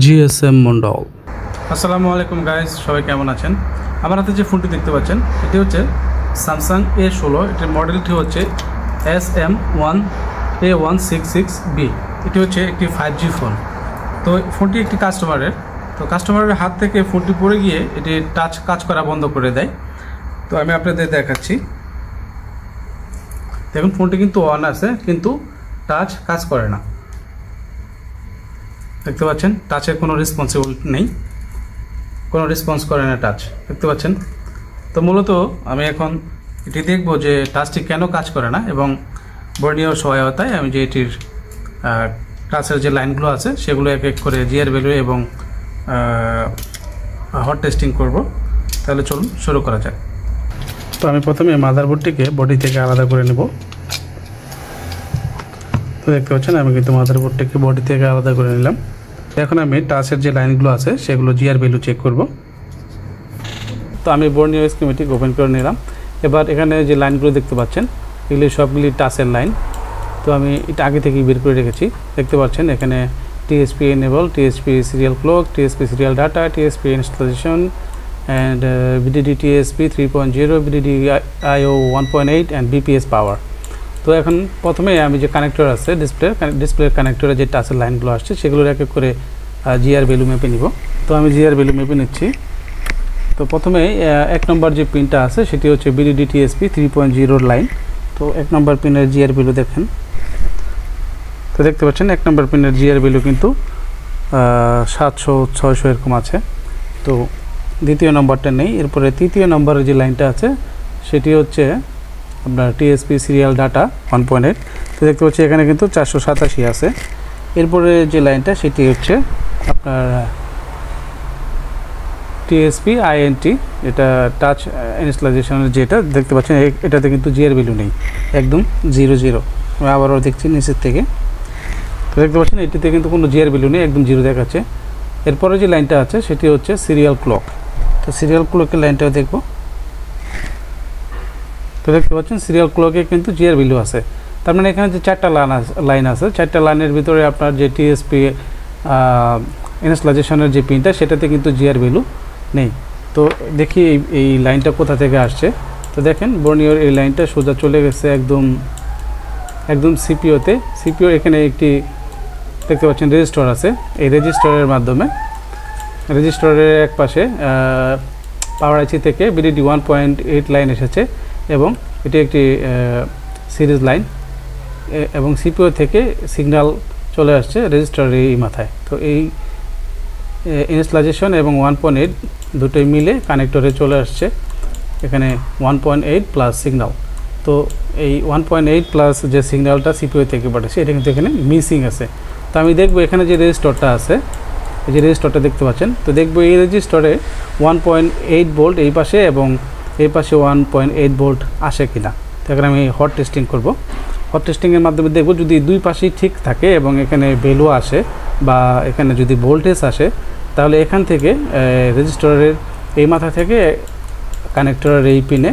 GSM Mondal. আসসালামু আলাইকুম guys, সবাই কেমন আছেন? আমার হাতে যে ফোনটি দেখতে পাচ্ছেন এটি হচ্ছে স্যামসাং A16। এটির মডেলটি হচ্ছে SM1A166B। এটি হচ্ছে একটি 5G ফোন। তো ফোনটি একটি কাস্টমারের হাত থেকে ফোনটি পড়ে গিয়ে এটি টাচ কাজ করা বন্ধ করে দেয়। তো আমি আপনাদের দেখাচ্ছি। দেখুন ফোনটি কিন্তু অন আছে, কিন্তু টাচ কাজ করে না। দেখতে পাচ্ছেন টাচের কোনো রেসপন্সিবিলিটি নেই, কোনো রেসপন্স করে না টাচ, দেখতে পাচ্ছেন। তো মূলত আমি এখন এটি দেখব যে টাচটি কেন কাজ করে না, এবং বর্ণীয় সহায়তায় আমি যে এটির টাচের যে লাইনগুলো আছে সেগুলো এক এক করে জিআর ভ্যালু এবং হট টেস্টিং করব। তাহলে চলুন শুরু করা যাক। তো আমি প্রথমে মাদারবোর্ডটিকে বডি থেকে আলাদা করে নেব। তো দেখতে পাচ্ছেন আমি কিন্তু মাদারবোর্ডটিকে বডি থেকে আলাদা করে নিলাম। এখন আমি টাচের যে লাইনগুলো আছে সেগুলো জিআর ভ্যালু চেক করব। তো আমি বর্ণীয় স্কিমেটিক ওপেন করে নিলাম। এবার এখানে যে লাইনগুলো দেখতে পাচ্ছেন এগুলি সবগুলি টাচের লাইন। তো আমি এটা আগে থেকেই বের করে রেখেছি। দেখতে পাচ্ছেন এখানে TSP enable, TSP serial clock, TSP serial data, TSP installation and VDD TSP 3.0, VDD IO 1.8 and BPS power. তো এখন প্রথমে আমি যে কানেক্টর আছে ডিসপ্লের কানেক্টরে যে টাচের লাইনগুলো আসছে সেগুলোর এক এক করে জিআর ভ্যালু মেপে নিব। তো আমি জিআর ভ্যালু মেপে নিচ্ছি। তো প্রথমে এক নম্বর যে পিনটা আছে সেটি হচ্ছে ভিডিডি টিএসপি 3.0 লাইন। তো এক নম্বর পিনের জিআর ভ্যালু দেখেন। তো দেখতে পাচ্ছেন এক নম্বর পিনের জিআর ভ্যালু কিন্তু 700-600 এরকম আছে। তো দ্বিতীয় নম্বরটা নেই। এরপরে তৃতীয় নম্বরের যে লাইনটা আছে সেটি হচ্ছে আপনার টিএসপি সিরিয়াল ডাটা 1.8। তো দেখতে পাচ্ছি এখানে কিন্তু 487 আছে। এরপরে যে লাইনটা সেটি হচ্ছে আপনার টিএসপি আইএনটি, এটা টাচ ইনস্টলেশনের যেটা দেখতে পাচ্ছেন এটাতে কিন্তু জিআর ভ্যালু নেই, একদম 0 আমি আবারও দেখছি নিচের থেকে। তো দেখতে পাচ্ছেন এটিতে কিন্তু কোনো জিআর ভ্যালু নেই, একদম 0 দেখাচ্ছে। এরপরে যে লাইনটা আছে সেটি হচ্ছে সিরিয়াল ক্লক। তো সিরিয়াল ক্লকের লাইনটাও দেখব। তো দেখতে পাচ্ছেন সিরিয়াল ক্লকে কিন্তু জিআর ভ্যালু আছে। তার মানে এখানে যে 4টা লাইন আছে, 4টা লাইনের ভিতরে আপনার যে টিএসপি ইনস্টলেশনের যে পিনটা সেটাতে কিন্তু জিআর ভ্যালু নেই। তো দেখি এই লাইনটা কোথা থেকে আসছে। তো দেখেন বর্ণীয়র এই লাইনটা সোজা চলে গেছে একদম সিপিওতে। সিপিও এখানে একটি দেখতে পাচ্ছেন রেজিস্টার আছে। এই রেজিস্টারের মাধ্যমে রেজিস্টারের এক পাশে পাওয়ার আইসি থেকে ভিডিডি 1.8 লাইন এসেছে, এবং এটি একটি সিরিজ লাইন, এবং সিপিও থেকে সিগন্যাল চলে আসছে রেজিস্টারের এই মাথায়। তো এই ইনস্টলেশন এবং 1.8 দুটোই মিলে কানেক্টরে চলে আসছে এখানে 1.8 প্লাস সিগন্যাল। তো এই 1.8 প্লাস যে সিগন্যালটা সিপিও থেকে পাঠাচ্ছে এটা কিন্তু এখানে মিসিং আছে। তো আমি দেখবো এখানে যে রেজিস্টারটা আছে, এই যে রেজিস্টারটা দেখতে পাচ্ছেন, তো দেখবো এই রেজিস্টারে 1.8 ভোল্ট এই পাশে এবং এই পাশে 1.8 ভোল্ট আসে কিনা। তো এখানে আমি হট টেস্টিং করব। হট টেস্টিংয়ের মাধ্যমে দেখব যদি দুই পাশেই ঠিক থাকে এবং এখানে ভ্যালু আসে বা এখানে যদি ভোল্টেজ আসে, তাহলে এখান থেকে রেজিস্টারের এই মাথা থেকে কানেক্টরের এই পিনে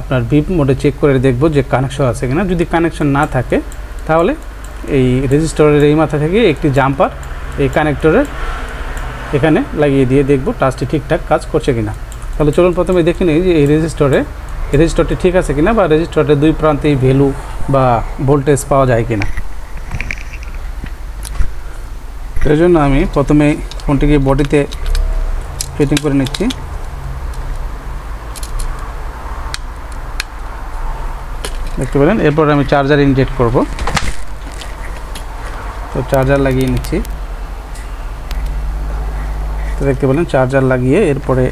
আপনার বিপ মোডে চেক করে দেখব যে কানেকশন আছে কিনা। যদি কানেকশন না থাকে তাহলে এই রেজিস্টারের এই মাথা থেকে একটি জাম্পার এই কানেক্টরের এখানে লাগিয়ে দিয়ে দেখব টাচটি ঠিকঠাক কাজ করছে কিনা। তাহলে চলুন প্রথমে দেখে নিই যে এই রেজিস্টারটি ঠিক আছে কিনা, বা রেজিস্টারের দুই প্রান্তেই ভ্যালু বা ভোল্টেজ পাওয়া যায় কিনা। এর জন্য আমি প্রথমে ফোনটিকে বডিতে ফিটিং করে নিচ্ছি। দেখতে পেলেন। এরপর আমি চার্জার ইনজেক্ট করব। তো চার্জার লাগিয়ে নিচ্ছি। তো দেখতে পেলেন চার্জার লাগিয়ে এরপরে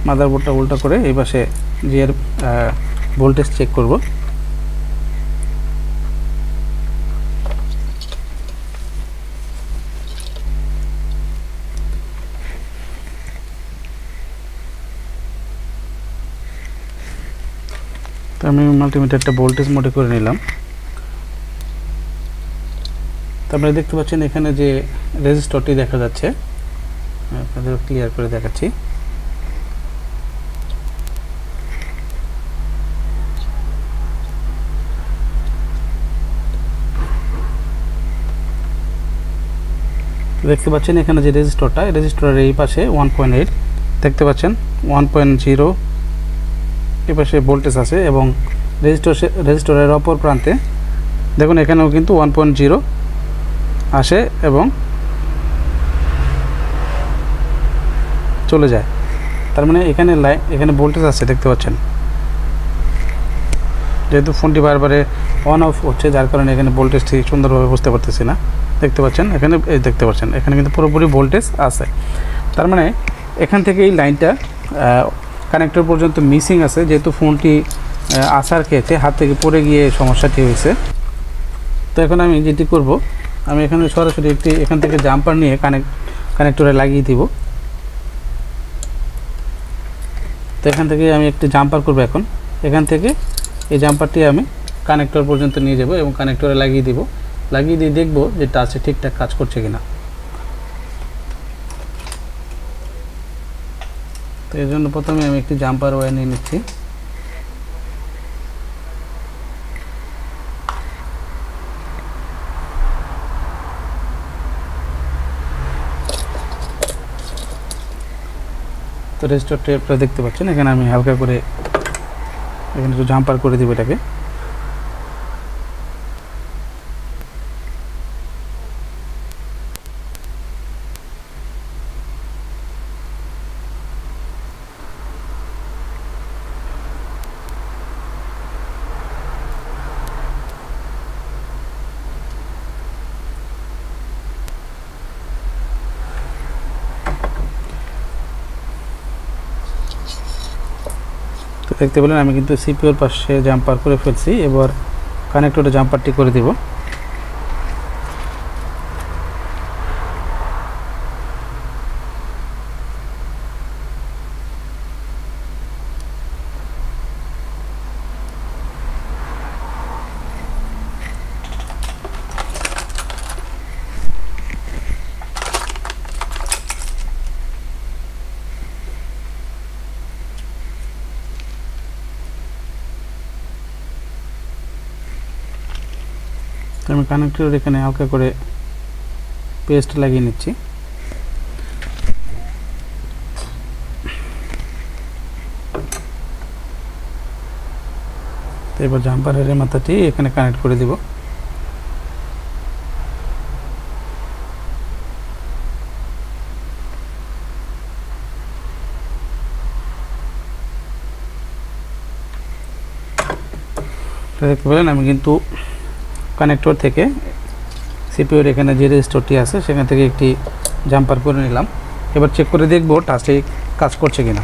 মাদারবোর্ডটা উল্টা করে এই পাশে জিআর ভোল্টেজ চেক করব। তো আমি মাল্টিমিটারটা ভোল্টেজ মোডে করে নিলাম। তারপরে দেখতে পাচ্ছেন এখানে যে রেজিস্টারটি দেখা যাচ্ছে, আপনাদের ক্লিয়ার করে দেখাচ্ছি। দেখতে পাচ্ছেন এখানে যে রেজিস্টরটা, এই রেজিস্টরের এই পাশে 1.8 দেখতে পাচ্ছেন, 1.0 এই পাশে ভোল্টেজ আছে এবং রেজিস্টরের অপর প্রান্তে দেখুন এখানেও কিন্তু 1.0 আসে এবং চলে যায়। তার মানে এখানে ভোল্টেজ আছে দেখতে পাচ্ছেন। যেহেতু ফোনটি বারবারে অন অফ হচ্ছে যার কারণে এখানে ভোল্টেজটি সুন্দরভাবে বুঝতে পারতেছি না। দেখতে পাচ্ছেন এখানে দেখতে পাচ্ছেন এখানে কিন্তু পুরোপুরি ভোল্টেজ আছে। তার মানে এখান থেকে এই লাইনটা কানেক্টর পর্যন্ত মিসিং আছে, যেহেতু ফোনটি আছাড় খেয়েছে, হাত থেকে পড়ে গিয়ে সমস্যাটি হয়েছে। তো এখন আমি যেটি করব, আমি এখানে সরাসরি এখান থেকে জাম্পার নিয়ে কানেক্টরে লাগিয়ে দিব। তো এখান থেকে আমি একটি জাম্পার করব। এখন এখান থেকে এই জাম্পারটি আমি কানেক্টর পর্যন্ত নিয়ে যাব এবং কানেক্টরে লাগিয়ে দিব। লাগিয়ে দিয়ে দেখব যে টাচে ঠিকঠাক কাজ করছে কিনা। তো এর জন্য প্রথমে আমি একটি জাম্পার ওয়্যার নিয়ে নিচ্ছি। তো রেজিস্টার টেপটা দেখতে পাচ্ছেন, এখানে আমি হালকা করে এখানে একটু জাম্পার করে দিব এটাকে। দেখতে পেলেন আমি কিন্তু সিপিইউর পাশে জাম্পার করে ফেলছি। এবার কানেক্টরে জাম্পারটি করে দিব। আমি কানেক্টর এখানে হালকা করে পেস্ট লাগিয়ে নিচ্ছি। তো এবার জাম্পারের মাথাটি এখানে কানেক্ট করে দিব। দেখতে পেলেন আমি কিন্তু কানেক্টর থেকে সিপিইউর এখানে যে রেজিস্টরটি আছে সেখান থেকে একটি জাম্পার করে নিলাম। এবার চেক করে দেখব টাচটি কাজ করছে কিনা।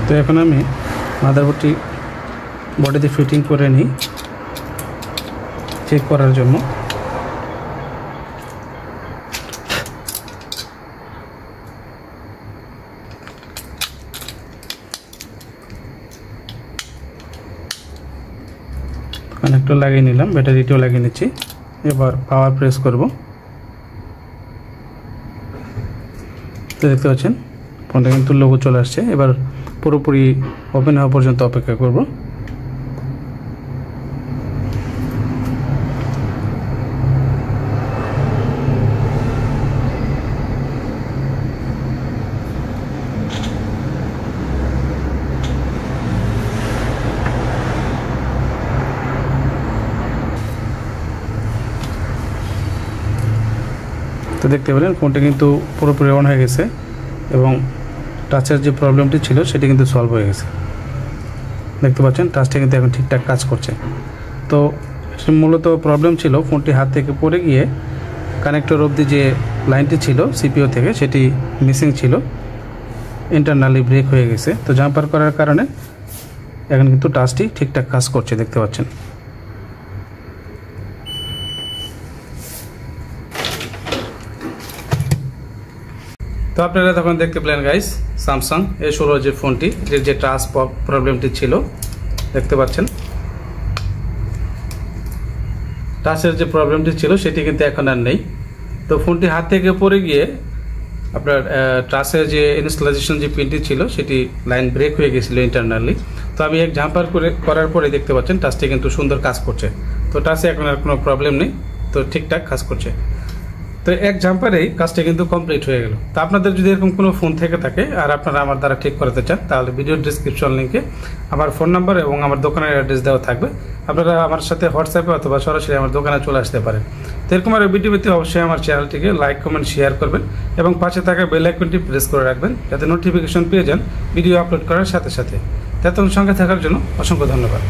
তো এখন আমি মাদারবোর্ডটি বডিতে ফিটিং করে নিই চেক করার জন্য। কানেক্টর লাগিয়ে নিলাম, ব্যাটারিটিও লাগিয়ে নিচ্ছি। এবার পাওয়ার প্রেস করব। তো দেখতে পাচ্ছেন ফোনটা কিন্তু লোগো চলে আসছে। এবার পুরোপুরি ওপেন হওয়া পর্যন্ত অপেক্ষা করব। তো দেখতে পেলেন ফোনটা কিন্তু পুরোপুরি অন হয়ে গেছে এবং টাচের যে প্রবলেমটি ছিল সেটি কিন্তু সলভ হয়ে গেছে। দেখতে পাচ্ছেন টাচটা কিন্তু এখন ঠিকঠাক কাজ করছে। তো মূলত প্রবলেম ছিল ফোনটি হাত থেকে পড়ে গিয়ে কানেক্টর অবধি যে লাইনটি ছিল সিপিইউ থেকে সেটি মিসিং ছিল, ইন্টারনালি ব্রেক হয়ে গেছে। তো জাম্পার করার কারণে এখন কিন্তু টাচটি ঠিকঠাক কাজ করছে দেখতে পাচ্ছেন। তো আপনারা তখন দেখতে পেলেন গাইস স্যামসাং A16 যে ফোনটি যে টাচ প্রবলেমটি ছিল দেখতে পাচ্ছেন, টাচের যে প্রবলেমটি ছিল সেটি কিন্তু এখন আর নেই। তো ফোনটি হাত থেকে পড়ে গিয়ে আপনার টাচের যে ইনস্টলেশন যে পিনটি ছিল সেটি লাইন ব্রেক হয়ে গেছিলো ইন্টারনালি। তো আমি এক জাম্পার করার পরে দেখতে পাচ্ছেন টাচটি কিন্তু সুন্দর কাজ করছে। তো টাচে এখন আর কোনো প্রবলেম নেই। তো তো ঠিকঠাক কাজ করছে। তো এক জাম্পারেই কাজটা কিন্তু কমপ্লিট হয়ে গেল। তো আপনাদের যদি এরকম কোনো ফোন থেকে থাকে আর আপনারা আমার দ্বারা ঠিক করাতে চান, তাহলে ভিডিওর ডিসক্রিপশন লিঙ্কে আমার ফোন নাম্বার এবং আমার দোকানের অ্যাড্রেস দেওয়া থাকবে। আপনারা আমার সাথে হোয়াটসঅ্যাপে অথবা সরাসরি আমার দোকানে চলে আসতে পারেন। তো এরকম আর ভিডিও পেতে অবশ্যই আমার চ্যানেলটিকে লাইক, কমেন্ট, শেয়ার করবেন এবং পাশে থাকা বেল আইকনটি প্রেস করে রাখবেন, যাতে নোটিফিকেশন পেয়ে যান ভিডিও আপলোড করার সাথে সাথে। এতক্ষণ সঙ্গে থাকার জন্য অসংখ্য ধন্যবাদ।